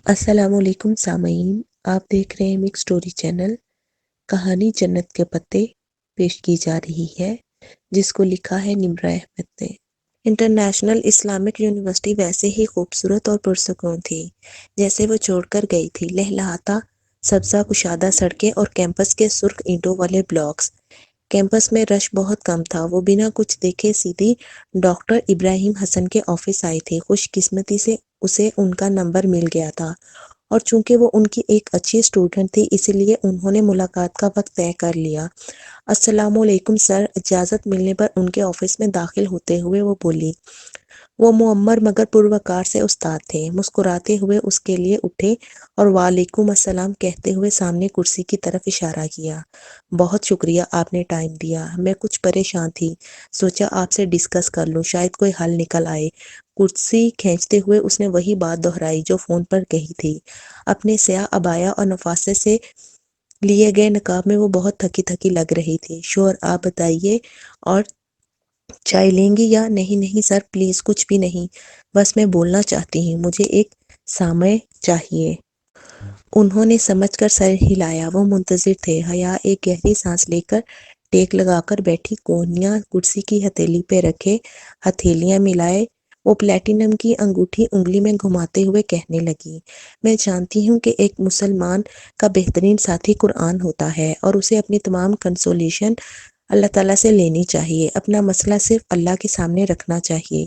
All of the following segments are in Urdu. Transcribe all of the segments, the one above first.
السلام علیکم سامعین، آپ دیکھ رہے ہیں مکس سٹوری چینل۔ کہانی جنت کے پتے پیش کی جا رہی ہے، جس کو لکھا ہے نمرہ احمد نے۔ انٹرنیشنل اسلامک یونیورسٹی ویسے ہی خوبصورت اور پرسکون تھی جیسے وہ چھوڑ کر گئی تھی۔ لہلہاتا سبزہ کشادہ سڑکیں اور کیمپس کے سرخ اینٹوں والے بلاکس۔ کیمپس میں رش بہت کم تھا۔ وہ بنا کچھ دیکھے سیدھی ڈاکٹر ابراہیم حسن کے آفس آئی تھی۔ خوش قسمتی سے اسے ان کا نمبر مل گیا تھا، اور چونکہ وہ ان کی ایک اچھی اسٹوڈنٹ تھی، اسی لیے انہوں نے ملاقات کا وقت طے کر لیا۔ السلام علیکم سر۔ اجازت ملنے پر ان کے آفس میں داخل ہوتے ہوئے وہ بولی۔ وہ معمر مگر پروقار سے استاد تھے۔ مسکراتے ہوئے اس کے لیے اٹھے اور وعلیکم السلام کہتے ہوئے سامنے کرسی کی طرف اشارہ کیا۔ بہت شکریہ، آپ نے ٹائم دیا۔ میں کچھ پریشان تھی، سوچا آپ سے ڈسکس کر لوں، شاید کوئی حل نکل آئے۔ کرسی کھینچتے ہوئے اس نے وہی بات دہرائی جو فون پر کہی تھی۔ اپنے سیاہ عبایا اور نفاست سے لیے گئے نقاب میں وہ بہت تھکی تھکی لگ رہی تھی۔ شور، آپ بتائیے، اور چائے لیں گی یا نہیں؟ نہیں سر پلیز، کچھ بھی نہیں، بس میں بولنا چاہتی ہوں، مجھے ایک سامع چاہیے۔ انہوں نے سمجھ کر سر ہلایا۔ وہ منتظر تھے۔ حیا ایک گہری سانس لے کر ٹیک لگا کر بیٹھی، کونیاں کرسی کی ہتھیلی پہ رکھے ہتھیلیاں ملائے وہ پلیٹینم کی انگوٹھی انگلی میں گھماتے ہوئے کہنے لگی، میں جانتی ہوں کہ ایک مسلمان کا بہترین ساتھی قرآن ہوتا ہے، اور اسے اپنی تمام کنسولیشن اللہ تعالیٰ سے لینی چاہیے، اپنا مسئلہ صرف اللہ کے سامنے رکھنا چاہیے۔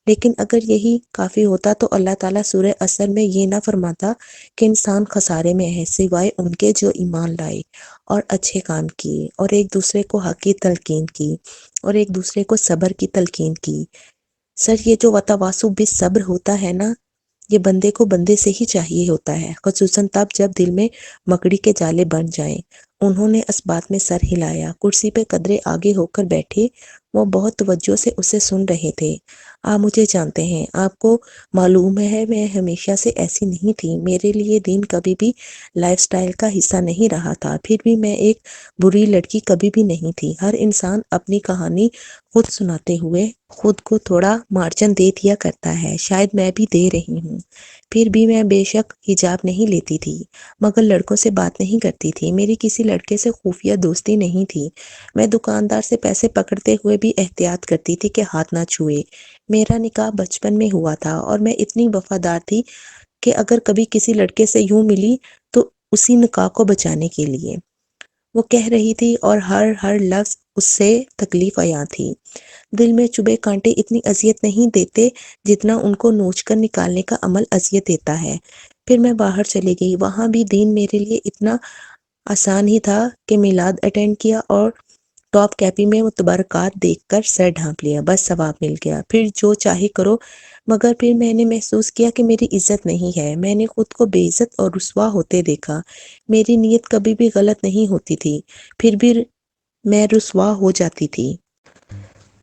لیکن اگر یہی کافی ہوتا تو اللہ تعالیٰ سورہ عصر میں یہ نہ فرماتا کہ انسان خسارے میں ہے سوائے ان کے جو ایمان لائے اور اچھے کام کیے، اور ایک دوسرے کو حق کی تلقین کی، اور ایک دوسرے کو صبر کی تلقین کی۔ سر، یہ جو وتواصو بالصبر ہوتا ہے نا، یہ بندے کو بندے سے ہی چاہیے ہوتا ہے، خصوصاً تب جب دل میں مکڑی کے جالے بن جائیں۔ انہوں نے اس بات میں سر ہلایا۔ کرسی پہ قدرے آگے ہو کر بیٹھے وہ بہت توجہ سے اسے سن رہے تھے۔ آپ مجھے جانتے ہیں، آپ کو معلوم ہے میں ہمیشہ سے ایسی نہیں تھی۔ میرے لیے دین کبھی بھی لائف سٹائل کا حصہ نہیں رہا تھا، پھر بھی میں ایک بری لڑکی کبھی بھی نہیں تھی۔ ہر انسان اپنی کہانی خود سناتے ہوئے خود کو تھوڑا مارجن دے دیا کرتا ہے، شاید میں بھی دے رہی ہوں۔ پھر بھی میں بے شک حجاب نہیں لیتی تھی، مگر لڑکوں سے بات نہیں کرتی تھی۔ میری کسی لڑکے سے خفیہ دوستی نہیں تھی۔ میں دکاندار سے پیسے پکڑتے ہوئے بھی احتیاط کرتی تھی کہ ہاتھ نہ چھوئے۔ میرا نکاح بچپن میں ہوا تھا، اور میں اتنی وفادار تھی کہ اگر کبھی کسی لڑکے سے یوں ملی تو اسی نکاح کو بچانے کے لیے۔ وہ کہہ رہی تھی، اور ہر لفظ اس سے تکلیف عیاں تھی۔ دل میں چبھے کانٹے اتنی اذیت نہیں دیتے جتنا ان کو نوچ کر نکالنے کا عمل اذیت دیتا ہے۔ پھر میں باہر چلی گئی۔ وہاں بھی دین میرے لیے اتنا آسان ہی تھا کہ میلاد اٹینڈ کیا اور ٹاپ کیپی میں متبرکات دیکھ کر سر ڈھانپ لیا، بس ثواب مل گیا، پھر جو چاہے کرو۔ مگر پھر میں نے محسوس کیا کہ میری عزت نہیں ہے۔ میں نے خود کو بے عزت اور رسوا ہوتے دیکھا۔ میری نیت کبھی بھی غلط نہیں ہوتی تھی، پھر بھی میں رسوا ہو جاتی تھی۔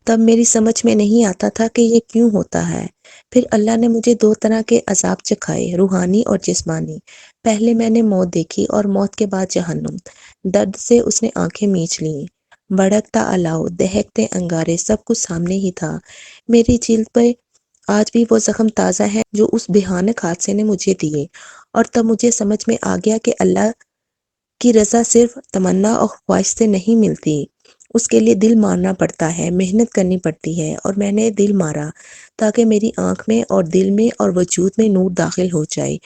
تب میری سمجھ میں نہیں آتا تھا کہ یہ کیوں ہوتا ہے۔ پھر اللہ نے مجھے دو طرح کے عذاب چکھائے، روحانی اور جسمانی۔ پہلے میں نے موت دیکھی، اور موت کے بعد جہنم۔ درد سے اس نے آنکھیں میچ لیں۔ بھڑکتا الاؤ، دہکتے انگارے، سب کچھ سامنے ہی تھا۔ میری جلد پہ آج بھی وہ زخم تازہ ہے جو اس بھیانک حادثے نے مجھے دیے، اور تب مجھے سمجھ میں آ گیا کہ اللہ کی رضا صرف تمنا اور خواہش سے نہیں ملتی، اس کے لیے دل مارنا پڑتا ہے، محنت کرنی پڑتی ہے، اور میں نے دل مارا تاکہ میری آنکھ میں اور دل میں اور وجود میں نور داخل ہو جائے،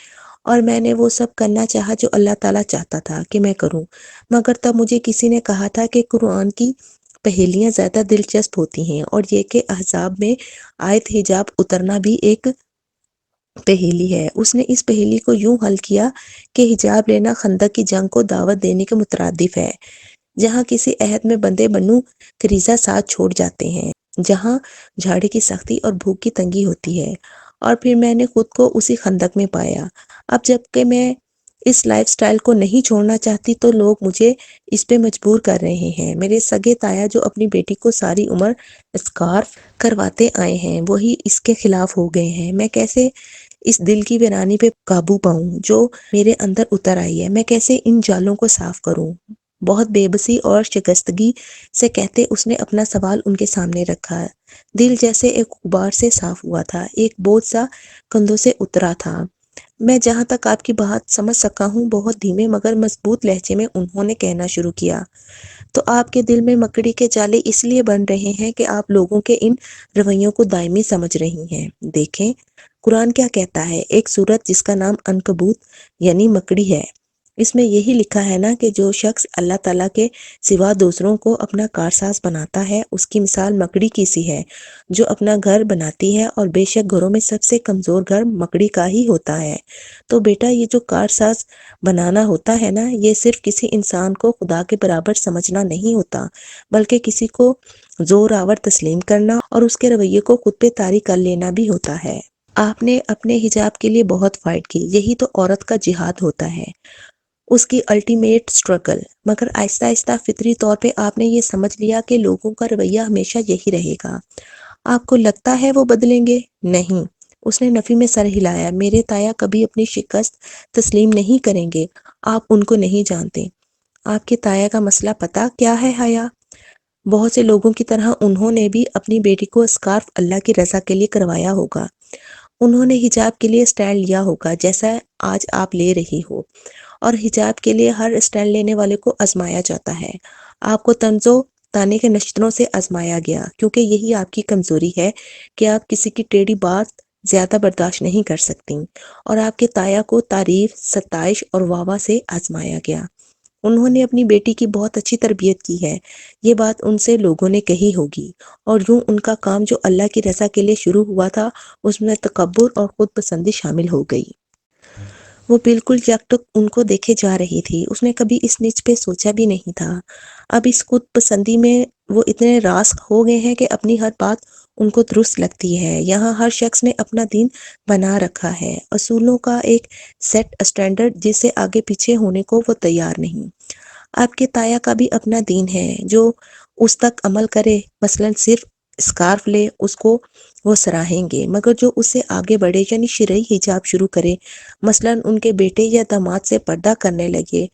اور میں نے وہ سب کرنا چاہا جو اللہ تعالیٰ چاہتا تھا کہ میں کروں۔ مگر تب مجھے کسی نے کہا تھا کہ قرآن کی پہیلیاں زیادہ دلچسپ ہوتی ہیں، اور یہ کہ احزاب میں آیت حجاب اترنا بھی ایک پہیلی ہے۔ اس نے اس پہیلی کو یوں حل کیا کہ حجاب لینا خندق کی جنگ کو دعوت دینے کے مترادف ہے، جہاں کسی عہد میں بندے بنو قریظہ ساتھ چھوڑ جاتے ہیں، جہاں جھاڑی کی سختی اور بھوک کی تنگی ہوتی ہے۔ اور پھر میں نے خود کو اسی خندق میں پایا۔ اب جب کہ میں اس لائف سٹائل کو نہیں چھوڑنا چاہتی تو لوگ مجھے اس پہ مجبور کر رہے ہیں۔ میرے سگے تایا جو اپنی بیٹی کو ساری عمر اسکارف کرواتے آئے ہیں، وہی اس کے خلاف ہو گئے ہیں۔ میں کیسے اس دل کی ویرانی پہ قابو پاؤں جو میرے اندر اتر آئی ہے؟ میں کیسے ان جالوں کو صاف کروں؟ بہت بے بسی اور شکستگی سے کہتے اس نے اپنا سوال ان کے سامنے رکھا۔ دل جیسے ایک غبار سے صاف ہوا تھا، ایک بوجھ سا کندھوں سے اترا تھا۔ میں جہاں تک آپ کی بات سمجھ سکا ہوں بہت دھیمے مگر مضبوط لہجے میں انہوں نے کہنا شروع کیا، تو آپ کے دل میں مکڑی کے جالے اس لیے بن رہے ہیں کہ آپ لوگوں کے ان رویوں کو دائمی سمجھ رہی ہیں۔ دیکھیں قرآن کیا کہتا ہے، ایک سورت جس کا نام عنکبوت یعنی مکڑی ہے، اس میں یہی لکھا ہے نا کہ جو شخص اللہ تعالیٰ کے سوا دوسروں کو اپنا کارساز بناتا ہے اس کی مثال مکڑی کی سی ہے جو اپنا گھر بناتی ہے، اور بے شک گھروں میں سب سے کمزور گھر مکڑی کا ہی ہوتا ہے۔ تو بیٹا یہ جو کارساز بنانا ہوتا ہے نا، یہ صرف کسی انسان کو خدا کے برابر سمجھنا نہیں ہوتا، بلکہ کسی کو زور آور تسلیم کرنا اور اس کے رویے کو خود پہ طاری کر لینا بھی ہوتا ہے۔ آپ نے اپنے حجاب کے لیے بہت فائٹ کی، یہی تو عورت کا جہاد ہوتا ہے، اس کی الٹیمیٹ سٹرگل۔ مگر آہستہ آہستہ فطری طور پہ آپ نے یہ سمجھ لیا کہ لوگوں کا رویہ ہمیشہ یہی رہے گا۔ آپ کو لگتا ہے وہ بدلیں گے؟ نہیں۔ اس نے نفی میں سر ہلایا۔ میرے تایا کبھی اپنی شکست تسلیم نہیں کریں گے، آپ ان کو نہیں جانتے۔ آپ کے تایا کا مسئلہ پتہ کیا ہے حیا؟ بہت سے لوگوں کی طرح انہوں نے بھی اپنی بیٹی کو اسکارف اللہ کی رضا کے لیے کروایا ہوگا، انہوں نے حجاب کے لیے اسٹینڈ لیا ہوگا جیسا آج آپ لے رہی ہو، اور حجاب کے لیے ہر اسٹینڈ لینے والے کو آزمایا جاتا ہے۔ آپ کو طنزوں تانے کے نشتروں سے آزمایا گیا، کیونکہ یہی آپ کی کمزوری ہے کہ آپ کسی کی ٹیڑھی بات زیادہ برداشت نہیں کر سکتی، اور آپ کے تایا کو تعریف، ستائش اور واہ واہ سے آزمایا گیا۔ انہوں نے اپنی بیٹی کی بہت اچھی تربیت کی ہے، یہ بات ان سے لوگوں نے کہی ہوگی، اور یوں ان کا کام جو اللہ کی رضا کے لیے شروع ہوا تھا اس میں تکبر اور خود پسندی شامل ہو گئی۔ وہ بالکل یکٹک ان کو دیکھے جا رہی تھی، اس نے کبھی اس نیچ پہ سوچا بھی نہیں تھا۔ اب اس خود پسندی میں وہ اتنے راسخ ہو گئے ہیں کہ اپنی ہر بات ان کو درست لگتی ہے۔ یہاں ہر شخص نے اپنا دین بنا رکھا ہے، اصولوں کا ایک سیٹ اسٹینڈرڈ جس سے آگے پیچھے ہونے کو وہ تیار نہیں۔ آپ کے تایا کا بھی اپنا دین ہے جو اس تک عمل کرے، مثلاً صرف اسکارف لے، اس کو وہ سراہیں گے، مگر جو اس سے آگے بڑھے یعنی شرعی حجاب شروع کرے، مثلاً ان کے بیٹے یا داماد سے پردہ کرنے لگے،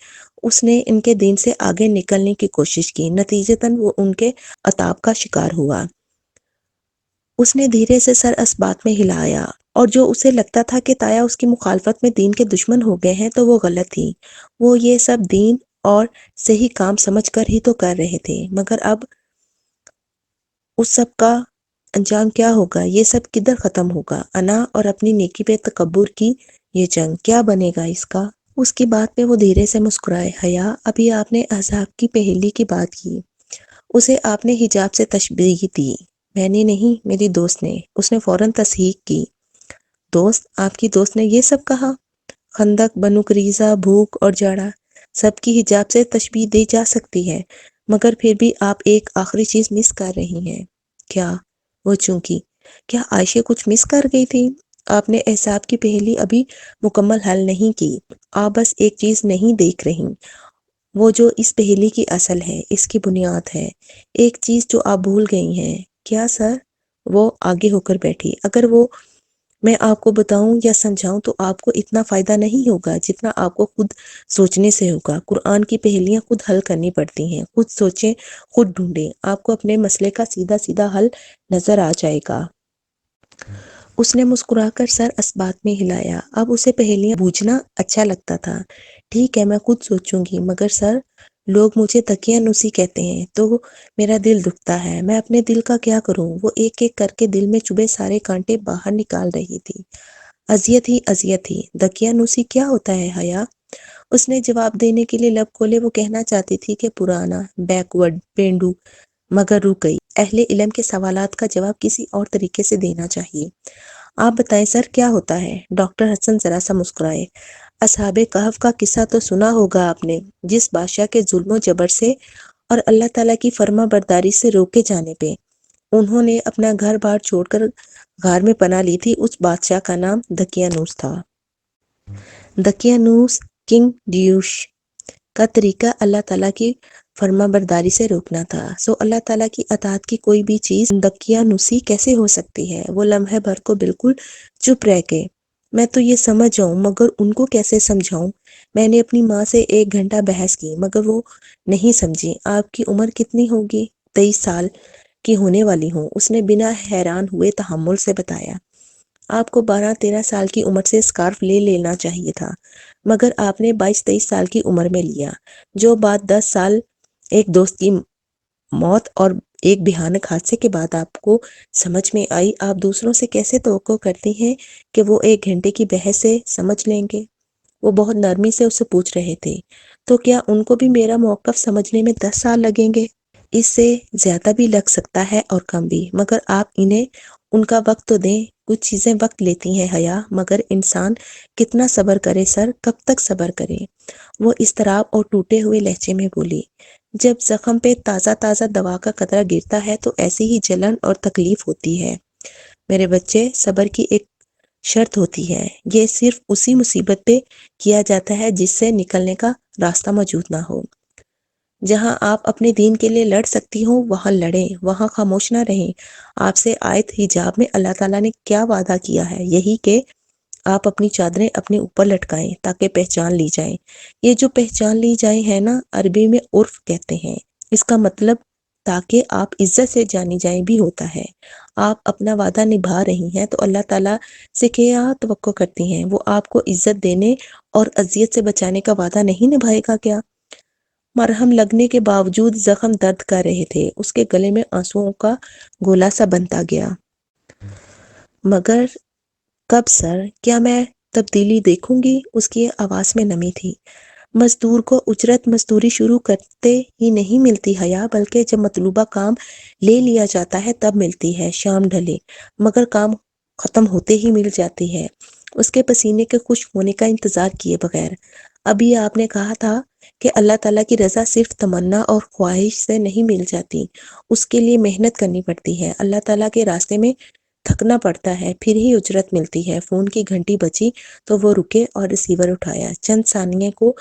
اس نے ان کے دین سے آگے نکلنے کی کوشش کی، نتیجتاً وہ ان کے عتاب کا شکار ہوا۔ اس نے دھیرے سے سر اس بات میں ہلایا، اور جو اسے لگتا تھا کہ تایا اس کی مخالفت میں دین کے دشمن ہو گئے ہیں تو وہ غلط تھی، وہ یہ سب دین اور صحیح کام سمجھ کر ہی تو کر رہے تھے، مگر اب اس سب کا انجام کیا ہوگا؟ یہ سب کدھر ختم ہوگا؟ انا اور اپنی نیکی پہ تکبر کی یہ جنگ کیا بنے گا اس کا؟ اس کی بات پہ وہ دھیرے سے مسکرائے۔ حیا، ابھی آپ نے احزاب کی پہیلی کی بات کی، اسے آپ نے حجاب سے تشبیہ دی۔ میں نے نہیں، میری دوست نے۔ اس نے فوراً تصحیح کی۔ دوست؟ آپ کی دوست نے یہ سب کہا؟ خندق، بنو قریظہ، بھوک اور جاڑا، سب کی حجاب سے تشبیہ دی جا سکتی ہے، مگر پھر بھی آپ ایک آخری چیز مس کر رہی ہیں۔ کیا؟ وہ چونکی، کیا عائشہ کچھ مس کر گئی تھی؟ آپ نے احزاب کی پہیلی ابھی مکمل حل نہیں کی، آپ بس ایک چیز نہیں دیکھ رہی، وہ جو اس پہیلی کی اصل ہے، اس کی بنیاد ہے، ایک چیز جو آپ بھول گئی ہیں۔ کیا سر؟ وہ آگے ہو کر بیٹھی۔ اگر وہ میں آپ کو بتاؤں یا سمجھاؤں تو آپ کو اتنا فائدہ نہیں ہوگا جتنا آپ کو خود سوچنے سے ہوگا۔ قرآن کی پہیلیاں خود حل کرنی پڑتی ہیں، خود سوچیں، خود ڈھونڈیں، آپ کو اپنے مسئلے کا سیدھا سیدھا حل نظر آ جائے گا۔ اس نے مسکرا کر سر اس بات میں ہلایا۔ اب اسے پہیلیاں بوجھنا اچھا لگتا تھا۔ ٹھیک ہے، میں خود سوچوں گی، مگر سر لوگ مجھے دقیانوسی کہتے ہیں تو میرا دل دکھتا ہے، میں اپنے دل کا کیا کروں؟ وہ ایک ایک کر کے دل میں چبھے سارے کانٹے باہر نکال رہی تھی۔ اذیت ہی اذیت تھی۔ دقیانوسی کیا ہوتا ہے حیا؟ اس نے جواب دینے کے لیے لب کھولے، وہ کہنا چاہتی تھی کہ پرانا، بیکورڈ، پینڈو، مگر رک گئی۔ اہل علم کے سوالات کا جواب کسی اور طریقے سے دینا چاہیے۔ آپ بتائیں سر کیا ہوتا ہے؟ ڈاکٹر حسن ذرا سا مسکرائے۔ اصحاب کہف کا قصہ تو سنا ہوگا آپ نے، جس بادشاہ کے ظلم و جبر سے اور اللہ تعالیٰ کی فرما برداری سے روکے جانے پہ انہوں نے اپنا گھر بار چھوڑ کر غار میں پناہ لی تھی۔ اس بادشاہ کا نام دقیانوس تھا۔ دقیانوس کنگ ڈیوش کا طریقہ اللہ تعالیٰ کی فرما برداری سے روکنا تھا، سو اللہ تعالیٰ کی اطاعت کی کوئی بھی چیز دقیانوسی کیسے ہو سکتی ہے؟ وہ لمحے بھر کو بالکل چپ رہ گئے۔ میں تو یہ سمجھ جاؤں مگر ان کو کیسے سمجھاؤں؟ میں نے اپنی ماں سے 1 گھنٹہ بحث کی مگر وہ نہیں سمجھی۔ آپ کی عمر کتنی ہوگی؟ 23 سال کی ہونے والی ہوں، اس نے بنا حیران ہوئے تحمل سے بتایا۔ آپ کو 12-13 سال کی عمر سے اسکارف لے لینا چاہیے تھا، مگر آپ نے 22-23 سال کی عمر میں لیا، جو بات 10 سال ایک دوست کی موت اور ایک بھیانک حادثے کے بعد آپ کو سمجھ میں آئی۔ آپ دوسروں سے کیسے توقع کرتی ہیں کہ وہ 1 گھنٹے کی بحث سے سمجھ لیں گے؟ وہ بہت نرمی سے اسے پوچھ رہے تھے، تو کیا ان کو بھی میرا موقف سمجھنے میں 10 سال لگیں گے؟ اس سے زیادہ بھی لگ سکتا ہے اور کم بھی، مگر آپ انہیں ان کا وقت تو دیں۔ کچھ چیزیں وقت لیتی ہیں حیا، مگر انسان کتنا صبر کرے سر، کب تک صبر کرے؟ وہ اضطراب اور ٹوٹے ہوئے لہجے میں بولی، جب زخم پہ تازہ تازہ دوا کا قطرہ گرتا ہے تو ایسی ہی جلن اور تکلیف ہوتی ہے میرے بچے۔ صبر کی ایک شرط ہوتی ہے، یہ صرف اسی مصیبت پہ کیا جاتا ہے جس سے نکلنے کا راستہ موجود نہ ہو۔ جہاں آپ اپنے دین کے لیے لڑ سکتی ہوں وہاں لڑیں، وہاں خاموش نہ رہیں۔ آپ سے آیت حجاب میں اللہ تعالیٰ نے کیا وعدہ کیا ہے؟ یہی کہ آپ اپنی چادریں اپنے اوپر لٹکائیں تاکہ پہچان لی جائیں۔ یہ جو پہچان لی جائیں ہے نا، عربی میں عرف کہتے ہیں۔ اس کا مطلب تاکہ آپ عزت سے جانی جائیں بھی ہوتا ہے۔ آپ اپنا وعدہ نبھا رہی ہیں تو اللہ تعالیٰ سے کیا توقع کرتی ہیں؟ وہ آپ کو عزت دینے اور اذیت سے بچانے کا وعدہ نہیں نبھائے گا کیا؟ مرہم لگنے کے باوجود زخم درد کر رہے تھے، اس کے گلے میں آنسوؤں کا گولا سا بنتا گیا۔ مگر کب سر؟ کیا میں تبدیلی دیکھوں گی؟ اس کی آواز میں نمی تھی۔ مزدور کو اجرت مزدوری شروع کرتے ہی نہیں ملتی حیا، بلکہ جب مطلوبہ کام لے لیا جاتا ہے تب ملتی ہے، شام ڈھلے مگر کام ختم ہوتے ہی مل جاتی ہے، اس کے پسینے کے خشک ہونے کا انتظار کیے بغیر۔ ابھی آپ نے کہا تھا کہ اللہ تعالیٰ کی رضا صرف تمنا اور خواہش سے نہیں مل جاتی، اس کے لیے محنت کرنی پڑتی ہے، اللہ تعالیٰ کے راستے میں تھکنا پڑتا ہے، پھر ہی اجرت ملتی ہے۔ فون کی گھنٹی بجی تو وہ رکے اور ریسیور اٹھایا، چند ثانیے کو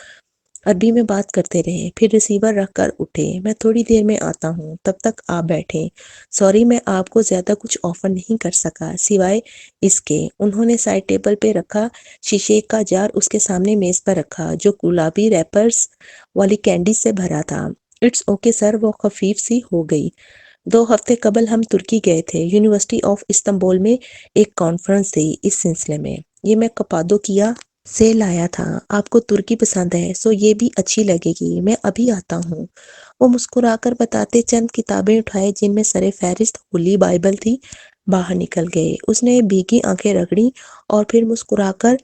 عربی میں بات کرتے رہے، پھر ریسیور رکھ کر اٹھے۔ میں تھوڑی دیر میں آتا ہوں، تب تک آپ بیٹھیں۔ سوری، میں آپ کو زیادہ کچھ آفر نہیں کر سکا سوائے اس کے۔ انہوں نے سائڈ ٹیبل پہ رکھا شیشے کا جار اس کے سامنے میز پر رکھا، جو گلابی ریپرز والی کینڈی سے بھرا تھا۔ اٹس اوکے سر، وہ خفیف سی ہو گئی۔ 2 ہفتے قبل ہم ترکی گئے تھے، یونیورسٹی آف استنبول میں ایک کانفرنس تھی اس سلسلے میں۔ یہ میں کپادوکیا سے لایا تھا۔ آپ کو ترکی پسند ہے سو یہ بھی اچھی لگے گی، میں ابھی آتا ہوں۔ وہ مسکرا کر بتاتے چند کتابیں اٹھائے جن میں سر فہرست ہولی بائبل تھی، باہر نکل گئے۔ اس نے بھیگی آنکھیں رگڑی اور پھر مسکرا کر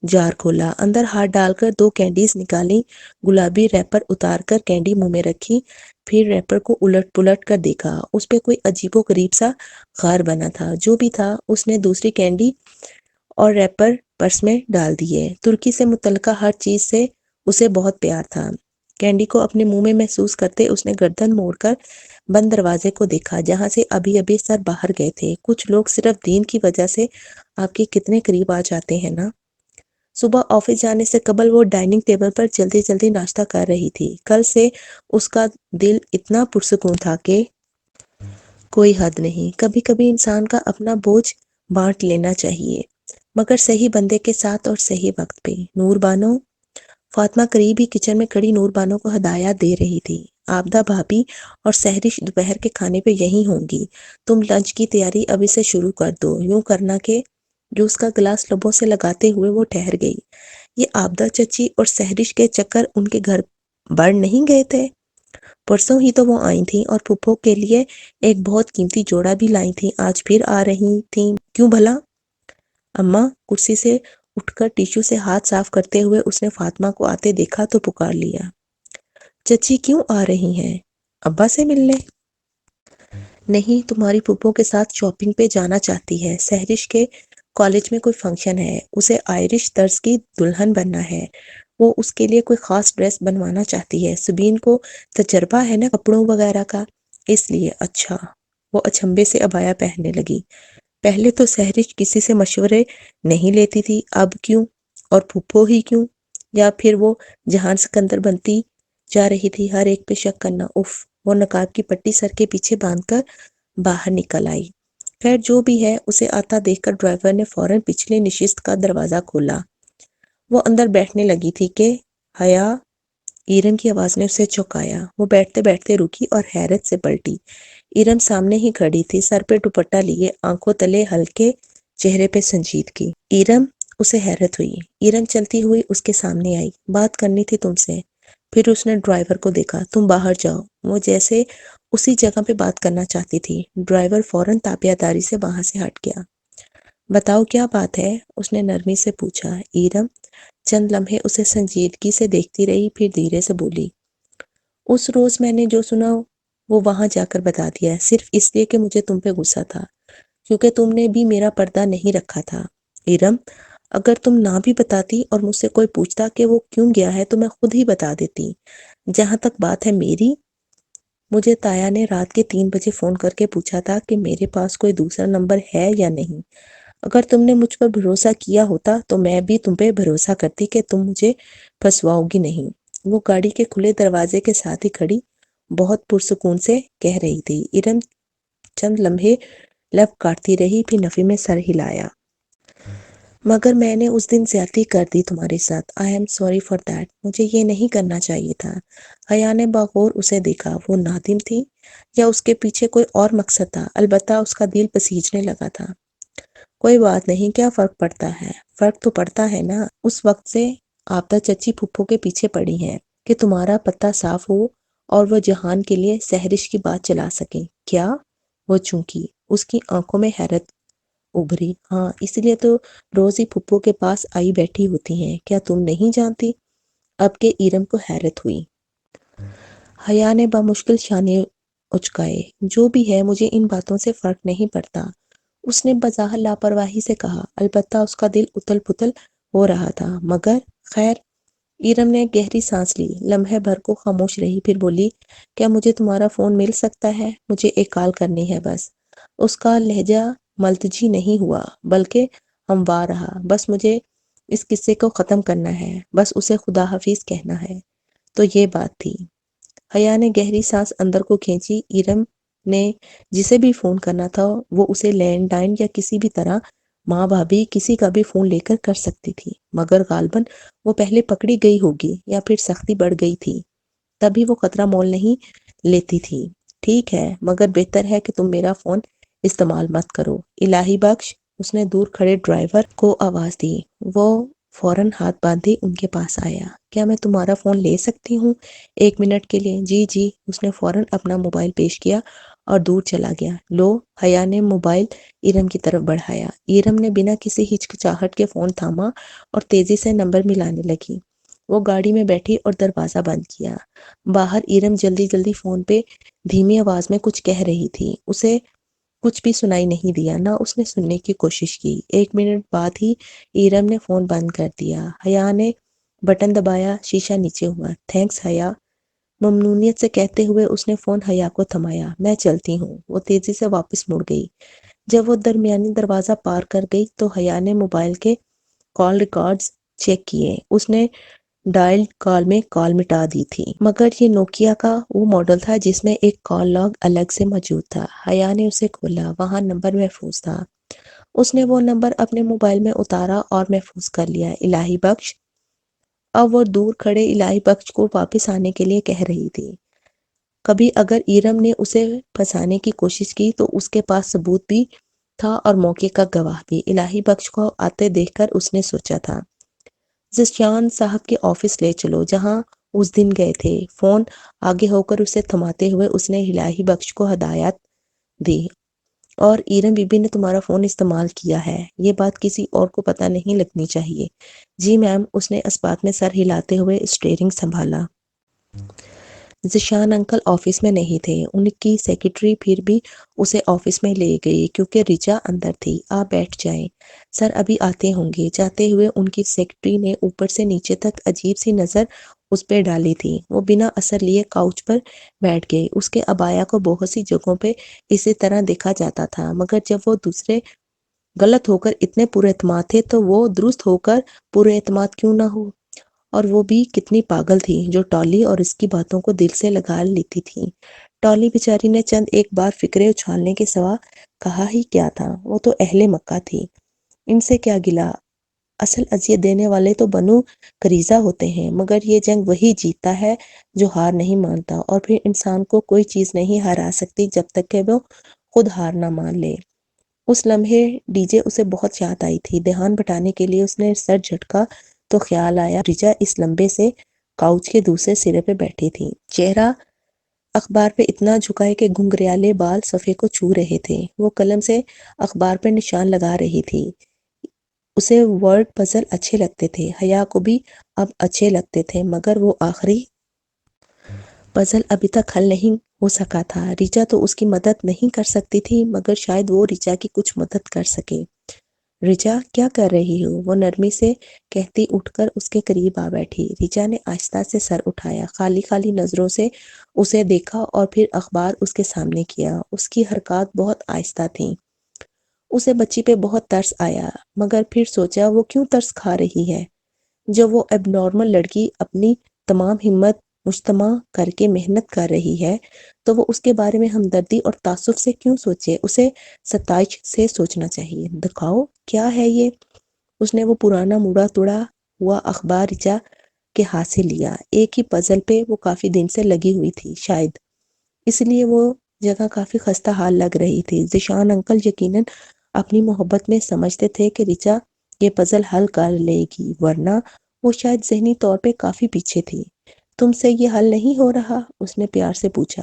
جار کھولا، اندر ہاتھ ڈال کر 2 کینڈیز نکالیں، گلابی ریپر اتار کر کینڈی منہ میں رکھی، پھر ریپر کو الٹ پلٹ کر دیکھا۔ اس پہ کوئی عجیب و غریب سا غار بنا تھا۔ جو بھی تھا، اس نے دوسری کینڈی اور ریپر پرس میں ڈال دیے۔ ترکی سے متعلقہ ہر چیز سے اسے بہت پیار تھا۔ کینڈی کو اپنے منہ میں محسوس کرتے اس نے گردن موڑ کر بند دروازے کو دیکھا جہاں سے ابھی ابھی سر باہر گئے تھے۔ کچھ لوگ صرف دین کی وجہ سے آپ کے کتنے قریب آ جاتے ہیں نا۔ صبح آفس جانے سے قبل وہ ڈائننگ ٹیبل پر جلدی جلدی ناشتہ کر رہی تھی۔ کل سے اس کا دل اتنا پرسکون تھا کہ کوئی حد نہیں۔ کبھی کبھی انسان کا اپنا بوجھ بانٹ لینا چاہیے، مگر صحیح بندے کے ساتھ اور صحیح وقت پہ۔ نور بانو، فاطمہ قریب ہی کچن میں کھڑی نور بانو کو ہدایات دے رہی تھی۔ آبدہ بھابی اور سحرش دوپہر کے کھانے پہ یہیں ہوں گی، تم لنچ کی تیاری ابھی سے شروع کر دو۔ یوں کرنا کہ جوس کا گلاس لبوں سے لگاتے ہوئے وہ ٹھہر گئی۔ یہ آبدہ چچی اور سحرش کے چکر ان کے گھر بڑھ نہیں گئے تھے؟ پرسوں ہی تو وہ آئی تھیں اور پھپھو کے لیے ایک بہت قیمتی جوڑا بھی لائی تھیں، آج پھر آ رہی تھیں، کیوں بھلا؟ اماں، کرسی سے اٹھ کر ٹیشو سے ہاتھ صاف کرتے ہوئے اس نے فاطمہ کو آتے دیکھا تو پکار لیا، چچی کیوں آ رہی ہیں؟ ابا سے ملنے؟ نہیں، تمہاری پھپھو کے ساتھ شاپنگ پہ جانا چاہتی ہے۔ سحرش کے کالج میں کوئی فنکشن ہے، اسے آئرش طرز کی دلہن بننا ہے، وہ اس کے لیے کوئی خاص ڈریس بنوانا چاہتی ہے۔ سبین کو تجربہ ہے نا کپڑوں وغیرہ کا، اس لیے۔ اچھا۔ وہ اچھمبے سے عبایا پہننے لگی۔ پہلے تو سحرش کسی سے مشورے نہیں لیتی تھی، اب کیوں؟ اور پھپھو ہی کیوں؟ یا پھر وہ جہان سکندر بنتی جا رہی تھی؟ ہر ایک پہ شک کرنا، اف۔ وہ نقاب کی پٹی سر کے پیچھے باندھ کر باہر نکل آئی۔ خیر جو بھی ہے، اسے آتا دیکھ کر ڈرائیور نے فوراً پچھلی نشست کا دروازہ کھولا۔ وہ اندر بیٹھنے لگی تھی کہ حیا ایرن کی آواز نے اسے چونکایا۔ وہ بیٹھتے بیٹھتے رکی اور حیرت سے پلٹی۔ ارم سامنے ہی کھڑی تھی، سر پہ دوپٹہ لیے، آنکھوں تلے ہلکے، چہرے پہ سنجیدگی۔ ارم، اسے حیرت ہوئی۔ ارم چلتی ہوئی اس کے سامنے آئی۔ بات کرنی تھی تم سے۔ پھر اس نے ڈرائیور کو دیکھا۔ تم باہر جاؤ۔ وہ جیسے اسی جگہ پہ بات کرنا چاہتی تھی۔ ڈرائیور فوراً تابعہ داری سے وہاں سے ہٹ گیا۔ بتاؤ کیا بات ہے؟ اس نے نرمی سے پوچھا۔ ارم چند لمحے اسے سنجیدگی سے دیکھتی رہی، پھر دھیرے سے بولی، اس روز میں نے جو سنا وہ وہاں جا کر بتا دیا ہے، صرف اس لیے کہ مجھے تم پہ غصہ تھا، کیونکہ تم نے بھی میرا پردہ نہیں رکھا تھا۔ ارم، اگر تم نہ بھی بتاتی اور مجھ سے کوئی پوچھتا کہ وہ کیوں گیا ہے تو میں خود ہی بتا دیتی۔ جہاں تک بات ہے میری، مجھے تایا نے رات کے 3 بجے فون کر کے پوچھا تھا کہ میرے پاس کوئی دوسرا نمبر ہے یا نہیں۔ اگر تم نے مجھ پر بھروسہ کیا ہوتا تو میں بھی تم پہ بھروسہ کرتی کہ تم مجھے پھنسواؤ گی نہیں۔ وہ گاڑی کے کھلے دروازے کے ساتھ ہی کھڑی بہت پرسکون سے کہہ رہی تھی۔ ارم چند لمحے لب کاٹتی رہی، پھر نفی میں سر ہلایا۔ مگر میں نے اس دن زیادتی کر دی تمہارے ساتھ۔ I am sorry for that. مجھے یہ نہیں کرنا چاہیے تھا۔ حیا نے باغور اسے دیکھا۔ وہ نادم تھی یا اس کے پیچھے کوئی اور مقصد تھا؟ البتہ اس کا دل پسیجنے لگا تھا۔ کوئی بات نہیں، کیا فرق پڑتا ہے؟ فرق تو پڑتا ہے نا۔ اس وقت سے آبدہ چچی پھپھو کے پیچھے پڑی ہیں کہ تمہارا پتہ صاف ہو اور وہ جہان کے لیے سحرش کی بات چلا سکیں۔ کیا؟ وہ چونکی۔ اس کی آنکھوں میں حیرت ابھری۔ ہاں، اس لیے تو روز ہی پھپھو کے پاس آئی بیٹھی ہوتی ہیں۔ کیا تم نہیں جانتی؟ اب کے ارم کو حیرت ہوئی۔ حیا نے بامشکل شانے اچکائے۔ جو بھی ہے، مجھے ان باتوں سے فرق نہیں پڑتا، اس نے بظاہر لاپرواہی سے کہا۔ البتہ اس کا دل اتل پتل ہو رہا تھا۔ مگر خیر۔ ارم نے گہری سانس لی، لمحے بھر کو خاموش رہی، پھر بولی، کیا مجھے تمہارا فون مل سکتا ہے؟ مجھے ایک کال کرنی ہے بس۔ اس کا لہجہ ملتجی نہیں ہوا بلکہ ہموار رہا۔ بس مجھے اس قصے کو ختم کرنا ہے، بس اسے خدا حافظ کہنا ہے۔ تو یہ بات تھی۔ حیا نے گہری سانس اندر کو کھینچی۔ ارم نے جسے بھی فون کرنا تھا وہ اسے لینڈ لائن یا کسی بھی طرح، ماں بھابھی کسی کا بھی فون لے کر کر سکتی تھی، مگر غالباً وہ پہلے پکڑی گئی ہوگی یا پھر سختی بڑھ گئی تھی، تبھی وہ خطرہ مول نہیں لیتی تھی۔ ٹھیک ہے، مگر بہتر ہے کہ تم میرا فون استعمال مت کرو۔ الہی بخش، اس نے دور کھڑے ڈرائیور کو آواز دی۔ وہ فوراً ہاتھ باندھے ان کے پاس آیا۔ کیا میں تمہارا فون لے سکتی ہوں 1 منٹ کے لیے؟ جی جی۔ اس نے فوراً اپنا موبائل پیش کیا اور دور چلا گیا۔ لو۔ حیا نے موبائل ارم کی طرف بڑھایا۔ ارم نے بنا کسی ہچکچاہٹ کے فون تھاما اور تیزی سے نمبر ملانے لگی۔ وہ گاڑی میں بیٹھی اور دروازہ بند کیا۔ باہر ارم جلدی جلدی فون پہ دھیمی آواز میں کچھ کہہ رہی تھی۔ اسے کچھ بھی سنائی نہیں دیا، نہ اس نے سننے کی کوشش کی۔ 1 منٹ بعد ہی ارم نے فون بند کر دیا۔ حیا نے بٹن دبایا، شیشہ نیچے ہوا۔ تھینکس حیا، ممنونیت سے کہتے ہوئے اس نے فون حیا کو تھمایا۔ میں چلتی ہوں۔ وہ تیزی سے واپس مڑ گئی۔ جب وہ درمیانی دروازہ پار کر گئی تو حیا نے موبائل کے کال ریکارڈز چیک کیے۔ اس نے ڈائل کال میں کال مٹا دی تھی، مگر یہ نوکیا کا وہ ماڈل تھا جس میں ایک کال لاگ الگ سے موجود تھا۔ حیا نے اسے کھولا، وہاں نمبر محفوظ تھا۔ اس نے وہ نمبر اپنے موبائل میں اتارا اور محفوظ کر لیا۔ الہی بخش۔ اب وہ دور کھڑے الہی بخش کو واپس آنے کے لیے کہہ رہی تھی۔ کبھی اگر ارم نے اسے پھنسانے کی کوشش کی تو اس کے پاس ثبوت بھی تھا اور موقع کا گواہ بھی۔ الہی بخش کو آتے دیکھ کر اس نے سوچا تھا، ذیشان صاحب کے آفس لے چلو جہاں اس دن گئے تھے۔ فون آگے ہو کر اسے تھماتے ہوئے اس نے الہی بخش کو ہدایت دی، اور ارم بی بی نے تمہارا فون استعمال کیا ہے، یہ بات کسی اور کو پتہ نہیں لگنی چاہیے۔ جی میم۔ اس نے اس بات میں سر ہلاتے ہوئے اسٹیئرنگ سنبھالا۔ ذیشان انکل آفس میں نہیں تھے۔ ان کی سیکرٹری پھر بھی اسے آفس میں لے گئی کیونکہ رچا اندر تھی۔ آپ بیٹھ جائیں، سر ابھی آتے ہوں گے۔ جاتے ہوئے ان کی سیکرٹری نے اوپر سے نیچے تک عجیب سی نظر اس پہ ڈالی تھی۔ وہ بنا اثر لیے کاؤچ پر بیٹھ گئی۔ اس کے عبایا کو بہت سی جگہوں پہ اسی طرح دیکھا جاتا تھا، مگر جب وہ دوسرے غلط ہو کر اتنے پر اعتماد تھے تو وہ درست ہو کر پر اعتماد کیوں نہ ہو؟ اور وہ بھی کتنی پاگل تھی جو ٹالی اور اس کی باتوں کو دل سے لگا لیتی تھی۔ ٹالی بیچاری نے چند ایک بار فکرے اچھالنے کے سوا کہا ہی کیا تھا؟ وہ تو اہل مکہ تھی، ان سے کیا گلہ؟ اصل اذیت دینے والے تو بنو قریظہ ہوتے ہیں، مگر یہ جنگ وہی جیتا ہے جو ہار نہیں مانتا، اور پھر انسان کو کوئی چیز نہیں ہرا سکتی جب تک کہ وہ خود ہار نہ مان لے۔ اس لمحے ڈی جے اسے بہت یاد آئی تھی۔ دھیان بٹانے کے لیے اس نے سر جھٹکا تو خیال آیا ریچا اس لمبے سے کاؤچ کے دوسرے سرے پہ بیٹھی تھی، چہرہ اخبار پہ اتنا جھکائے کہ گھنگریالے بال صفحے کو چھو رہے تھے۔ وہ قلم سے اخبار پر نشان لگا رہی تھی۔ اسے ورڈ پزل اچھے لگتے تھے، حیا کو بھی اب اچھے لگتے تھے، مگر وہ آخری پزل ابھی تک حل نہیں ہو سکا تھا۔ ریچا تو اس کی مدد نہیں کر سکتی تھی، مگر شاید وہ ریچا کی کچھ مدد کر سکے۔ ریچا کیا کر رہی ہو؟ وہ نرمی سے کہتی اٹھ کر اس کے قریب آ بیٹھی۔ ریچا نے آہستہ سے سر اٹھایا، خالی خالی نظروں سے اسے دیکھا اور پھر اخبار اس کے سامنے کیا۔ اس کی حرکات بہت آہستہ تھیں۔ اسے بچی پہ بہت ترس آیا، مگر پھر سوچا وہ کیوں ترس کھا رہی ہے؟ جب وہ اب نارمل لڑکی اپنی تمام ہمت مجتمع کر کے محنت کر رہی ہے تو وہ اس کے بارے میں ہمدردی اور تعصب سے کیوں سوچے؟ اسے ستائش سے سوچنا چاہیے۔ دکھاؤ کیا ہے یہ؟ اس نے وہ پرانا مڑا توڑا ہوا اخبار ریچا کے ہاتھ سے لیا۔ ایک ہی پزل پہ وہ کافی دن سے لگی ہوئی تھی، شاید اس لیے وہ جگہ کافی خستہ حال لگ رہی تھی۔ ذیشان انکل یقیناً اپنی محبت میں سمجھتے تھے کہ ریچا یہ پزل حل کر لے گی، ورنہ وہ شاید ذہنی طور پہ کافی پیچھے تھی۔ تم سے یہ حل نہیں ہو رہا؟ اس نے پیار سے پوچھا۔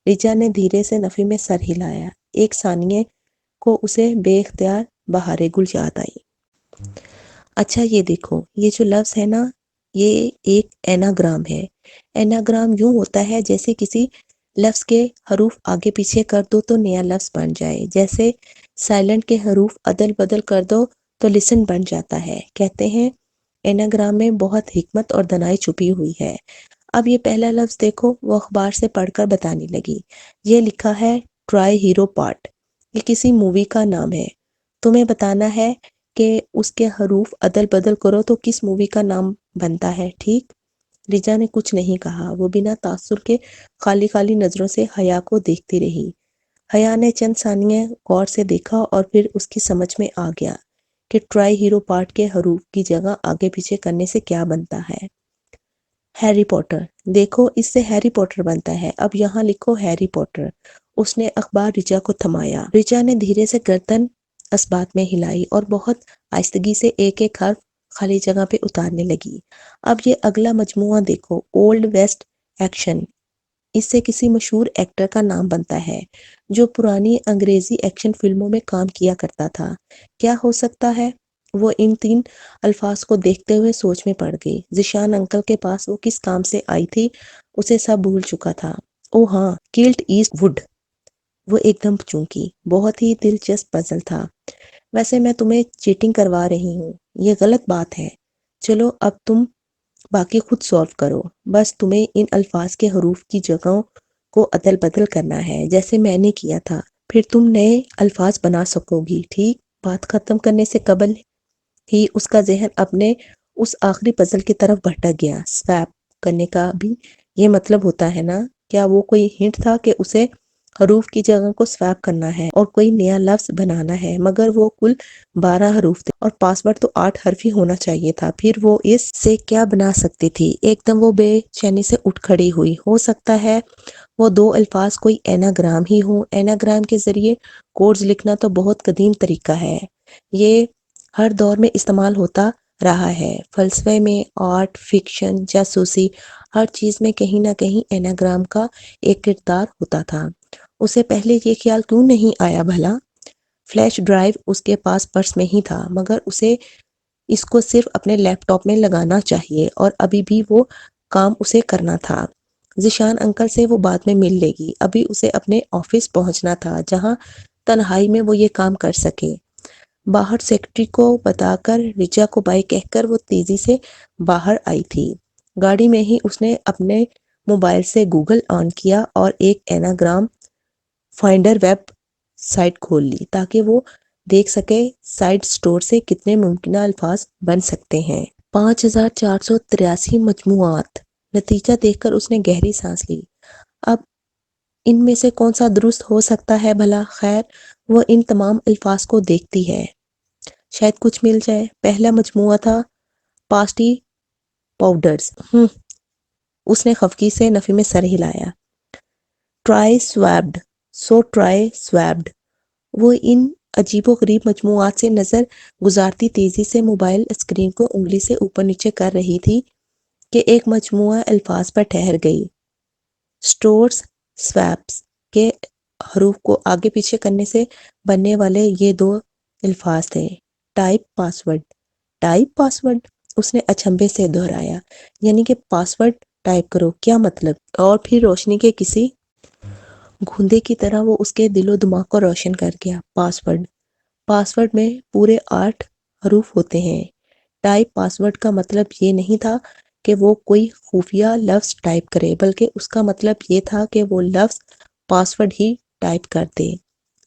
ریچا نے دھیرے سے نفی میں سر ہلایا۔ ایک ثانیے کو اسے بے اختیار بہار گل یاد آئی۔ اچھا یہ دیکھو، یہ جو لفظ ہے نا، یہ ایک ایناگرام ہے۔ ایناگرام یوں ہوتا ہے جیسے کسی لفظ کے حروف آگے پیچھے کر دو تو نیا لفظ بن جائے، جیسے سائلنٹ کے حروف عدل بدل کر دو تو لسن بن جاتا ہے۔ کہتے ہیں ایناگرام میں بہت حکمت اور دانائی چھپی ہوئی ہے۔ اب یہ پہلا لفظ دیکھو، وہ اخبار سے پڑھ کر بتانے لگی۔ یہ لکھا ہے ٹرائی ہیرو پارٹ، یہ کسی مووی کا نام ہے۔ تمہیں بتانا ہے کہ اس کے حروف عدل بدل کرو تو کس مووی کا نام بنتا ہے، ٹھیک؟ ریچا نے کچھ نہیں کہا، وہ بنا تاثر کے خالی خالی نظروں سے حیا کو دیکھتی رہی۔ حیا نے چند ثانیے غور سے دیکھا اور پھر اس کی سمجھ میں آ گیا کہ ٹرائی ہیرو پارٹ کے حروف کی جگہ آگے پیچھے کرنے سے کیا بنتا ہے۔ ہیری پوٹر، دیکھو اس سے ہیری پوٹر بنتا ہے، اب یہاں لکھو ہیری پوٹر۔ اس نے اخبار ریچا کو تھمایا۔ ریچا نے دھیرے سے گردن اثبات میں ہلائی اور بہت آہستگی سے ایک ایک حرف خالی جگہ پہ اتارنے لگی۔ اب یہ اگلا مجموعہ دیکھو، اولڈ ویسٹ ایکشن، اس سے کسی مشہور ایکٹر کا نام بنتا ہے جو پرانی انگریزی ایکشن فلموں میں کام کیا کرتا تھا۔ کیا ہو سکتا ہے؟ وہ ان 3 الفاظ کو دیکھتے ہوئے سوچ میں پڑ گئی۔ ذیشان انکل کے پاس وہ کس کام سے آئی تھی اسے سب بھول چکا تھا۔ او ہاں، کلٹ ایسٹ وڈ۔ وہ ایک دم چونکی، بہت ہی دلچسپ پزل تھا۔ ویسے میں تمہیں چیٹنگ کروا رہی ہوں، یہ غلط بات ہے۔ چلو اب تم باقی خود سولو کرو، بس تمہیں ان الفاظ کے حروف کی جگہوں کو عدل بدل کرنا ہے جیسے میں نے کیا تھا، پھر تم نئے الفاظ بنا سکو گی، ٹھیک؟ بات ختم کرنے سے قبل ہی اس کا ذہن اپنے اس آخری پزل کی طرف بھٹک گیا۔ سویپ کرنے کا بھی یہ مطلب ہوتا ہے نا؟ کیا وہ کوئی ہنٹ تھا کہ اسے حروف کی جگہ کو سویپ کرنا ہے اور کوئی نیا لفظ بنانا ہے؟ مگر وہ کل 12 حروف تھے اور پاس ورڈ تو 8 حرفی ہونا چاہیے تھا، پھر وہ اس سے کیا بنا سکتی تھی؟ ایک دم وہ بے چینی سے اٹھ کھڑی ہوئی۔ ہو سکتا ہے وہ 2 الفاظ کوئی ایناگرام ہی ہوں۔ ایناگرام کے ذریعے کوڈز لکھنا تو بہت قدیم طریقہ ہے، یہ ہر دور میں استعمال ہوتا رہا ہے۔ فلسفے میں، آرٹ، فکشن، جاسوسی، ہر چیز میں کہیں نہ کہیں ایناگرام کا ایک کردار ہوتا تھا۔ اسے پہلے یہ خیال کیوں نہیں آیا بھلا؟ فلیش ڈرائیو اس کے پاس پرس میں ہی تھا، مگر اسے اس کو صرف اپنے لیپ ٹاپ میں لگانا چاہیے، اور ابھی بھی وہ کام اسے کرنا تھا۔ ذیشان انکل سے وہ بعد میں مل لے گی، ابھی اسے اپنے آفس پہنچنا تھا جہاں تنہائی میں وہ یہ کام کر سکے۔ باہر سیکرٹری کو بتا کر ریچا کو بائی کہہ کر وہ تیزی سے باہر آئی تھی۔ گاڑی میں ہی اس نے اپنے موبائل سے گوگل آن کیا اور ایک ایناگرام فائنڈر ویب سائٹ کھول لی تاکہ وہ دیکھ سکے سائٹ سٹور سے کتنے ممکنہ الفاظ بن سکتے ہیں۔ 5483 مجموعات۔ نتیجہ دیکھ کر اس نے گہری سانس لی۔ اب ان میں سے کون سا درست ہو سکتا ہے بھلا؟ خیر، وہ ان تمام الفاظ کو دیکھتی ہے۔ شاید کچھ مل جائے۔ پہلا مجموعہ تھا پاسٹی پاؤڈرز۔ اس نے خفگی سے نفی میں سر ہلایا۔ Try swiped, so try swiped. وہ ان عجیب و غریب مجموعات سے نظر گزارتی تیزی سے موبائل اسکرین کو انگلی سے اوپر نیچے کر رہی تھی کہ ایک مجموعہ الفاظ پر ٹھہر گئی۔ سٹورز سویپس کے حروف کو آگے پیچھے کرنے سے بننے والے یہ دو الفاظ تھے، ٹائپ پاسورڈ۔ ٹائپ پاسورڈ، اس نے اچنبھے سے دہرایا، یعنی کہ پاسورڈ ٹائپ کرو، کیا مطلب؟ اور پھر روشنی کے کسی گھوندے کی طرح وہ اس کے دل و دماغ کو روشن کر گیا۔ پاسورڈ، پاسورڈ میں پورے 8 حروف ہوتے ہیں۔ ٹائپ پاسورڈ کا مطلب یہ نہیں تھا کہ وہ کوئی خفیہ لفظ ٹائپ کرے، بلکہ اس کا مطلب یہ تھا کہ وہ لفظ پاسورڈ ہی ٹائپ کر دے۔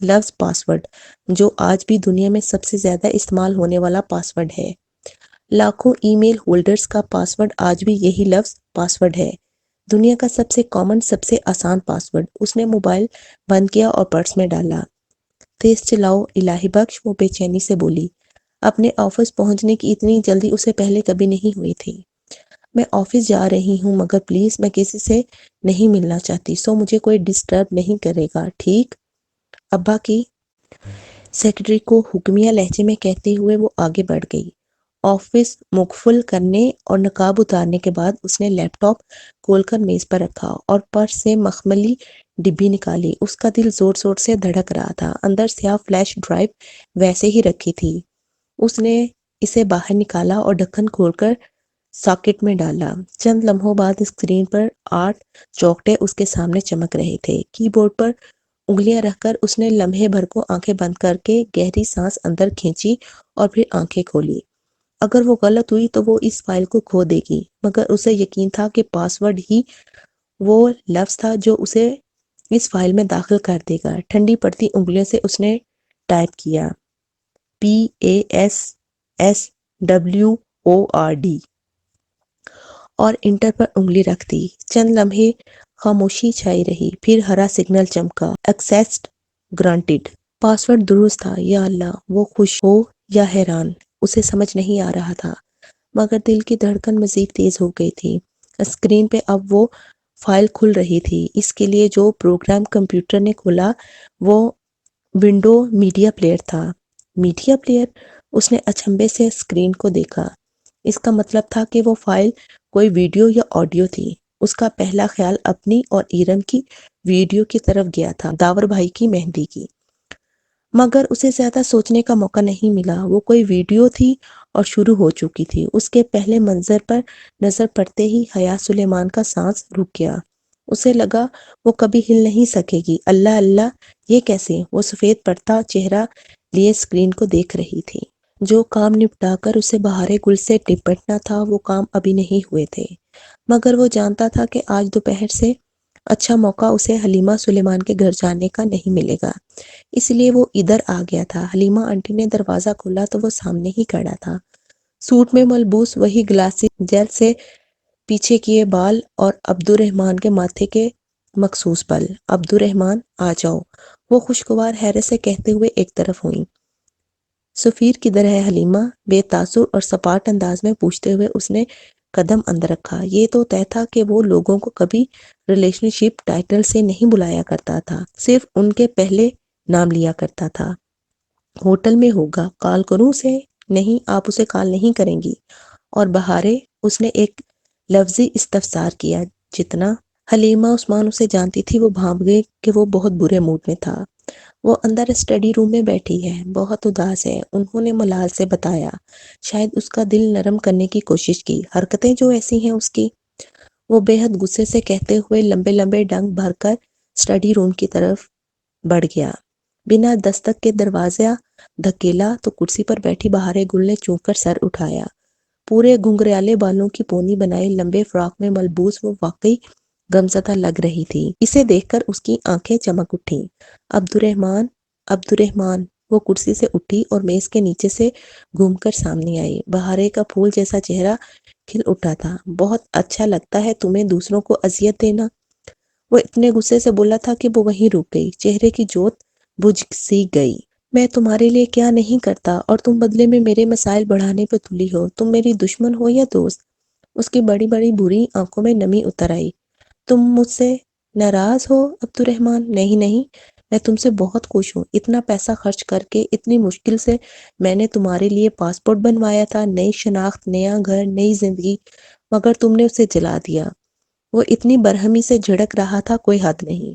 لفظ پاسورڈ، جو آج بھی دنیا میں سب سے زیادہ استعمال ہونے والا پاسورڈ ہے۔ لاکھوں ای میل ہولڈرز کا پاسورڈ آج بھی یہی لفظ پاسورڈ ہے۔ دنیا کا سب سے کامن، سب سے آسان پاسورڈ۔ اس نے موبائل بند کیا اور پرس میں ڈالا۔ تیز چلاؤ الہی بخش، وہ بے چینی سے بولی۔ اپنے آفس پہنچنے کی اتنی جلدی اسے پہلے کبھی نہیں ہوئی تھی۔ میں آفس جا رہی ہوں، مگر پلیز میں کسی سے نہیں ملنا چاہتی، سو مجھے کوئی ڈسٹرب نہیں کرے گا، ٹھیک؟ ابا کی سیکرٹری کو حکمیہ لہجے میں کہتے ہوئے وہ آگے بڑھ گئی۔ آفس مقفل کرنے اور نقاب اتارنے کے بعد اس نے لیپ ٹاپ کھول کر میز پر رکھا اور پرس سے مخملی ڈبی نکالی۔ اس کا دل زور زور سے دھڑک رہا تھا۔ اندر سیاہ فلیش ڈرائیو ویسے ہی رکھی تھی۔ اس نے اسے باہر نکالا اور ڈھکن کھول کر ساکٹ میں ڈالا۔ چند لمحوں بعد اسکرین پر 8 چوکٹے اس کے سامنے چمک رہے تھے۔ کی بورڈ پر انگلیاں رکھ کر اس نے لمحے بھر کو آنکھیں بند کر کے گہری سانس اندر کھینچی اور پھر آنکھیں کھولی۔ اگر وہ غلط ہوئی تو وہ اس فائل کو کھو دے گی، مگر اسے یقین تھا کہ پاسورڈ ہی وہ لفظ تھا جو اسے اس فائل میں داخل کر دے گا۔ ٹھنڈی پڑتی انگلیوں سے اس نے ٹائپ کیا، PASSWORD، اور انٹر پر انگلی رکھ دی۔ چند لمحے خاموشی چھائی رہی، پھر ہرا سگنل چمکا، ایکسیسڈ گرانٹڈ۔ پاسورڈ درست تھا۔ یا اللہ، وہ خوش ہو یا حیران، اسے سمجھ نہیں آ رہا تھا، مگر دل کی دھڑکن مزید تیز ہو گئی تھی۔ اسکرین پہ اب وہ فائل کھل رہی تھی۔ اس کے لیے جو پروگرام کمپیوٹر نے کھولا وہ ونڈو میڈیا پلیئر تھا۔ Media player? اس نے اچنبھے سے اسکرین کو دیکھا۔ اس کا مطلب تھا کہ وہ فائل کوئی ویڈیو یا آڈیو تھی۔ اس کا پہلا خیال اپنی اور ایرن کی ویڈیو کی طرف گیا تھا، داور بھائی کی مہندی کی، مگر اسے زیادہ سوچنے کا موقع نہیں ملا۔ وہ کوئی ویڈیو تھی اور شروع ہو چکی تھی۔ اس کے پہلے منظر پر نظر پڑتے ہی حیا سلیمان کا سانس رک گیا۔ اسے لگا وہ کبھی ہل نہیں سکے گی۔ اللہ اللہ، یہ کیسے؟ وہ سفید پڑتا چہرہ لیے اسکرین کو دیکھ رہی تھی۔ جو کام نپٹا کر اسے بہار گل سے نپٹنا تھا وہ کام ابھی نہیں ہوئے تھے، مگر وہ جانتا تھا کہ آج دوپہر سے اچھا موقع اسے حلیمہ سلیمان کے گھر جانے کا نہیں ملے گا، اس لیے وہ ادھر آ گیا تھا۔ حلیمہ آنٹی نے دروازہ کھولا تو وہ سامنے ہی کھڑا تھا، سوٹ میں ملبوس، وہی گلاسy جیل سے پیچھے کیے بال اور عبدالرحمن کے ماتھے کے مخصوص بل۔ عبدالرحمن، آ جاؤ، وہ خوشگوار حیرت سے کہتے ہوئے ایک طرف ہوئیں۔ سفیر کدھر ہے حلیمہ؟ بے تاثر اور سپاٹ انداز میں پوچھتے ہوئے اس نے قدم اندر رکھا۔ یہ تو طے تھا کہ وہ لوگوں کو کبھی ریلیشن شپ ٹائٹل سے نہیں بلایا کرتا تھا، صرف ان کے پہلے نام لیا کرتا تھا۔ ہوٹل میں ہوگا، کال کروں اسے؟ نہیں، آپ اسے کال نہیں کریں گی۔ اور بہارے؟ اس نے ایک لفظی استفسار کیا۔ جتنا حلیمہ عثمان اسے جانتی تھی وہ بھانپ گئی کہ وہ بہت برے موڈ میں تھا۔ وہ اندر اسٹڈی روم میں بیٹھی ہے، بہت اداس ہے، انہوں نے ملال سے بتایا۔ شاید اس کا دل نرم کرنے کی کوشش کی، حرکتیں جو ایسی ہیں اس کی۔ وہ بے حد غصے سے کہتے ہوئے لمبے لمبے ڈنگ بھر کر اسٹڈی روم کی طرف بڑھ گیا۔ بنا دستک کے دروازہ دھکیلا تو کرسی پر بیٹھی بہار گل نے چونک کر سر اٹھایا۔ پورے گھنگریالے بالوں کی پونی بنائے لمبے فراک میں ملبوس وہ واقعی غمزدہ لگ رہی تھی۔ اسے دیکھ کر اس کی آنکھیں چمک اٹھیں۔ عبدالرحمن، عبدالرحمن، وہ کرسی سے اٹھی اور میز کے نیچے سے گھوم کر سامنے آئی۔ بہارے کا پھول جیسا چہرہ کھل اٹھا تھا۔ بہت اچھا لگتا ہے تمہیں دوسروں کو اذیت دینا؟ وہ اتنے غصے سے بولا تھا کہ وہ وہیں رک گئی، چہرے کی جوت بجھ سی گئی۔ میں تمہارے لیے کیا نہیں کرتا اور تم بدلے میں میرے مسائل بڑھانے پہ تلی ہو۔ تم میری دشمن ہو یا دوست؟ اس کی بڑی بڑی بری آنکھوں میں نمی اتر آئی۔ تم مجھ سے ناراض ہو عبد الرحمن؟ نہیں نہیں، میں تم سے بہت خوش ہوں۔ اتنا پیسہ خرچ کر کے اتنی مشکل سے میں نے تمہارے لیے پاسپورٹ بنوایا تھا، نئی شناخت، نیا گھر، نئی زندگی، مگر تم نے اسے جلا دیا۔ وہ اتنی برہمی سے جھڑک رہا تھا کوئی حد نہیں۔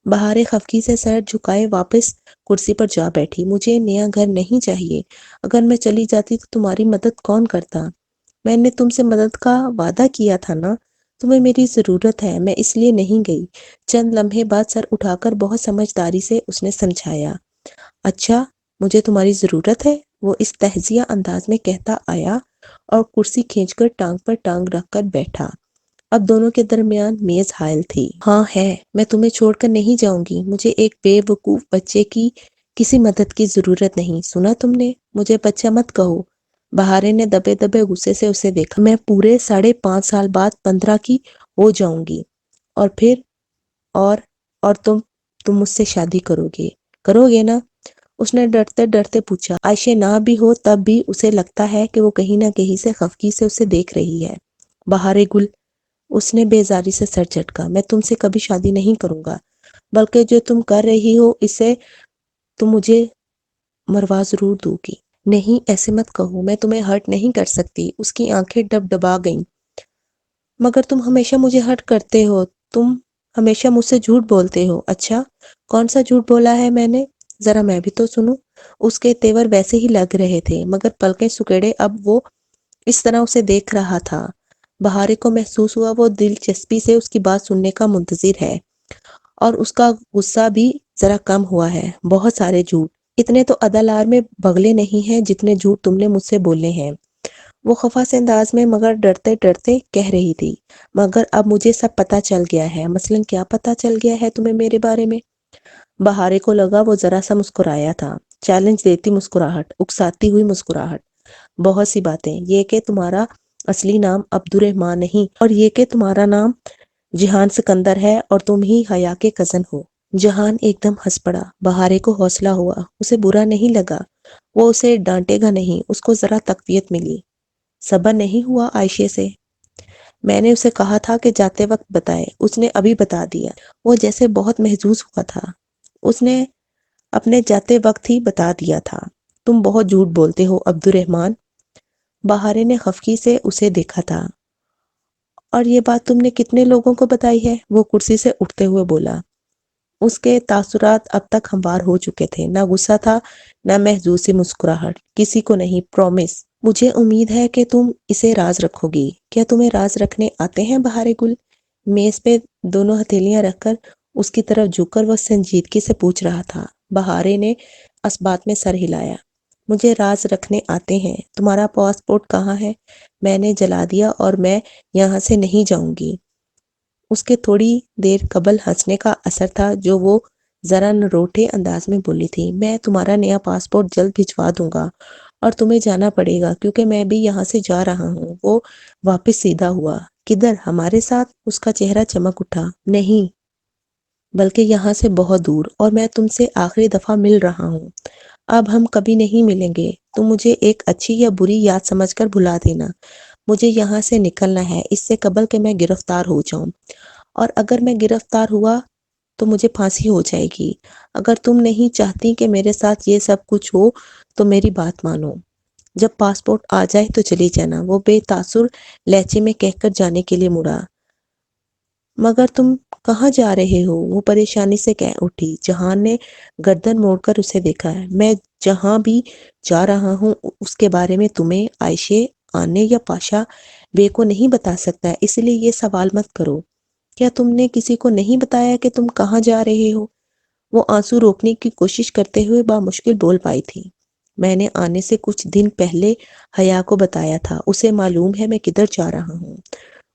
بہار خفگی سے سر جھکائے واپس کرسی پر جا بیٹھی۔ مجھے نیا گھر نہیں چاہیے۔ اگر میں چلی جاتی تو تمہاری مدد کون کرتا؟ میں نے تم سے مدد کا وعدہ کیا تھا نا۔ تمہیں میری ضرورت ہے، میں اس لیے نہیں گئی۔ چند لمحے بعد سر اٹھا کر بہت سمجھداری سے اس نے سمجھایا۔ اچھا، مجھے تمہاری ضرورت ہے؟ وہ اس تہزیہ انداز میں کہتا آیا اور کرسی کھینچ کر ٹانگ پر ٹانگ رکھ کر بیٹھا۔ اب دونوں کے درمیان میز حائل تھی۔ ہاں ہے، میں تمہیں چھوڑ کر نہیں جاؤں گی۔ مجھے ایک بے وقوف بچے کی کسی مدد کی ضرورت نہیں۔ سنا تم نے؟ مجھے بچہ مت کہو۔ بہارے نے دبے دبے غصے سے اسے دیکھا۔ میں پورے 5.5 سال بعد 15 کی ہو جاؤں گی، اور پھر اور تم مجھ سے شادی کرو گے نا؟ اس نے ڈرتے ڈرتے پوچھا۔ عائشہ نہ بھی ہو تب بھی اسے لگتا ہے کہ وہ کہیں نہ کہیں سے خفگی سے اسے دیکھ رہی ہے۔ بہارے گل، اس نے بیزاری سے سر جھٹکا، میں تم سے کبھی شادی نہیں کروں گا، بلکہ جو تم کر رہی ہو اسے تم مجھے مروا ضرور دو گی۔ نہیں، ایسے مت کہو، میں تمہیں ہرٹ نہیں کر سکتی۔ اس کی آنکھیں ڈبڈبا گئیں۔ مگر تم ہمیشہ مجھے ہرٹ کرتے ہو، تم ہمیشہ مجھ سے جھوٹ بولتے ہو۔ اچھا، کون سا جھوٹ بولا ہے میں نے؟ ذرا میں بھی تو سنوں۔ اس کے تیور ویسے ہی لگ رہے تھے، مگر پلکیں سکیڑے اب وہ اس طرح اسے دیکھ رہا تھا۔ بہارے کو محسوس ہوا وہ دلچسپی سے اس کی بات سننے کا منتظر ہے، اور اس کا غصہ بھی ذرا کم ہوا ہے۔ بہت سارے جھوٹ، اتنے تو عدالار میں بغلے نہیں ہیں جتنے جھوٹ تم نے مجھ سے بولے ہیں۔ وہ خفا سے انداز میں مگر ڈرتے ڈرتے کہہ رہی تھی۔ مگر اب مجھے سب پتہ چل گیا ہے۔ مثلاً کیا پتہ چل گیا ہے تمہیں میرے بارے میں؟ بہارے کو لگا وہ ذرا سا مسکرایا تھا، چیلنج دیتی مسکراہٹ، اکساتی ہوئی مسکراہٹ۔ بہت سی باتیں، یہ کہ تمہارا اصلی نام عبد الرحمن نہیں، اور یہ کہ تمہارا نام جہان سکندر ہے اور تم ہی حیا کے کزن ہو۔ جہان ایک دم ہنس پڑا۔ بہارے کو حوصلہ ہوا، اسے برا نہیں لگا۔ وہ اسے ڈانٹے گا نہیں، اس کو ذرا تقویت ملی۔ صبر نہیں ہوا عائشہ سے؟ میں نے اسے کہا تھا کہ جاتے وقت بتائے، اس نے ابھی بتا دیا۔ وہ جیسے بہت محظوظ ہوا تھا۔ اس نے اپنے جاتے وقت ہی بتا دیا تھا۔ تم بہت جھوٹ بولتے ہو عبد الرحمن۔ بہارے نے خفگی سے اسے دیکھا تھا۔ اور یہ بات تم نے کتنے لوگوں کو بتائی ہے؟ وہ کرسی سے اٹھتے ہوئے بولا۔ اس کے تاثرات اب تک ہموار ہو چکے تھے، نہ غصہ تھا نہ محظوظ سی مسکراہٹ۔ کسی کو نہیں، پرومس۔ مجھے امید ہے کہ تم اسے راز رکھو گی۔ کیا تمہیں راز رکھنے آتے ہیں بہارے گل؟ میز پہ دونوں ہتھیلیاں رکھ کر اس کی طرف جھک کر وہ سنجیدگی سے پوچھ رہا تھا۔ بہارے نے اثبات میں سر ہلایا۔ مجھے راز رکھنے آتے ہیں۔ تمہارا پاسپورٹ کہاں ہے؟ میں نے جلا دیا اور میں یہاں سے نہیں جاؤں گی۔ اس کے تھوڑی دیر قبل ہنسنے کا اثر تھا جو وہ ذرا نروٹھے انداز میں بولی تھی۔ میں تمہارا نیا پاسپورٹ جلد بھجوا دوں گا، اور تمہیں جانا پڑے گا کیونکہ میں بھی یہاں سے جا رہا ہوں۔ وہ واپس سیدھا ہوا۔ کدھر؟ ہمارے ساتھ؟ اس کا چہرہ چمک اٹھا۔ نہیں، بلکہ یہاں سے بہت دور، اور میں تم سے آخری دفعہ مل رہا ہوں۔ اب ہم کبھی نہیں ملیں گے۔ تم مجھے ایک اچھی یا بری یاد سمجھ کر بھلا دینا۔ مجھے یہاں سے نکلنا ہے اس سے قبل کہ میں گرفتار ہو جاؤں، اور اگر میں گرفتار ہوا تو مجھے پھانسی ہو جائے گی۔ اگر تم نہیں چاہتی کہ میرے ساتھ یہ سب کچھ ہو تو میری بات مانو۔ جب پاسپورٹ آ جائے تو چلی جانا۔ وہ بے تاثر لہجے میں کہہ کر جانے کے لیے مڑا۔ مگر تم کہاں جا رہے ہو؟ وہ پریشانی سے کہہ اٹھی۔ جہان نے گردن موڑ کر اسے دیکھا ہے۔ میں جہاں بھی جا رہا ہوں اس کے بارے میں تمہیں، عائشہ، آنے یا پاشا بے کو نہیں بتا سکتا، اس لیے یہ سوال مت کرو۔ کیا تم نے کسی کو نہیں بتایا کہ تم کہاں جا رہے ہو؟ وہ آنسو روکنے کی کوشش کرتے ہوئے بامشکل بول پائی تھی۔ میں نے آنے سے کچھ دن پہلے حیا کو بتایا تھا۔ اسے معلوم ہے میں کدھر جا رہا ہوں۔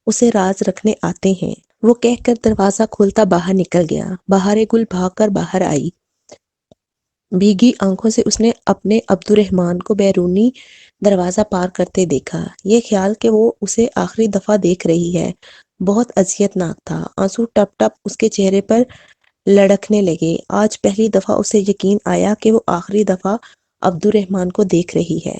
اسے راز رکھنے آتے ہیں۔ وہ کہہ کر دروازہ کھولتا باہر نکل گیا۔ بہارے گل بھاگ کر باہر آئی۔ بھیگی آنکھوں سے اس نے اپنے عبد الرحمن کو بیرونی دروازہ پار کرتے دیکھا۔ یہ خیال کہ وہ اسے آخری دفعہ دیکھ رہی ہے بہت اذیت ناک تھا۔ آنسو ٹپ ٹپ اس کے چہرے پر لڑکنے لگے۔ آج پہلی دفعہ اسے یقین آیا کہ وہ آخری دفعہ عبدالرحمن کو دیکھ رہی ہے۔